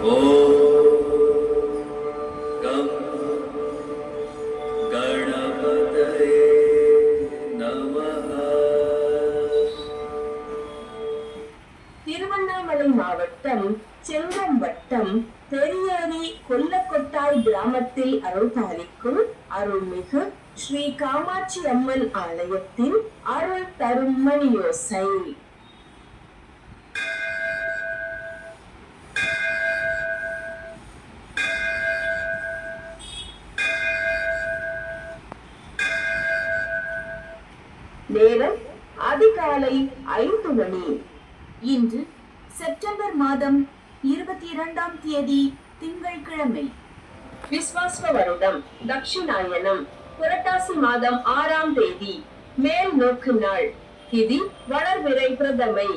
ஓம் come கணபதயே நமஹ. திருவண்ணாமலை மாவட்டம் செங்கம் வட்டம் பெரியேரி கொல்லக்கொட்டாய் கிராமத்தில் அருள்பாலிக்கும் அருள்மிகு ஸ்ரீ காமாட்சி அம்மன் ஆலயத்தின் அருள் தரும் மணியோசை. நேரம் அதிகாலை 5 மணி. இன்று செப்டம்பர் மாதம் 22ஆம் தேதி திங்கட்கிழமை. விஸ்வாச வருடம் தட்சிணாயனம் புரட்டாசி மாதம் 6ஆம் தேதி மேல் நோக்கு நாள். திதி வளர்பிறை பிரதமை.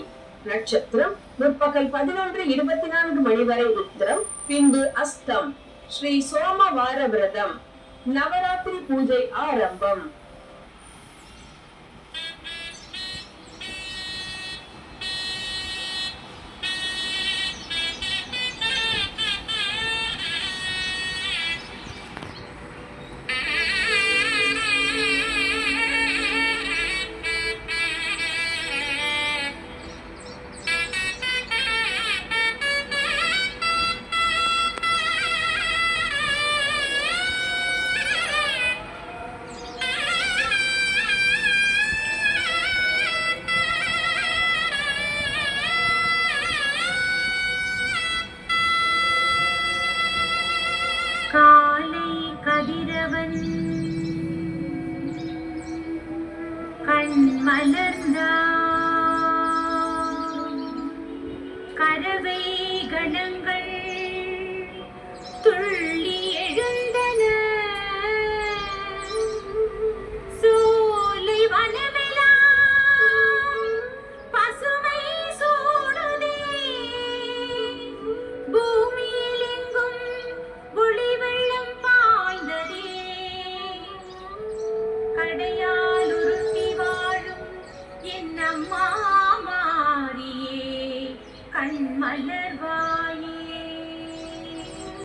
நட்சத்திரம் முற்பகல் 11:24 மணி வரை உத்திரம், பின்பு அஸ்தம். ஸ்ரீ சோமவார விரதம். நவராத்திரி பூஜை ஆரம்பம். காலை கதிரவன் கண் மலர்ந்தார், கரவை கணங்கள் துள்ள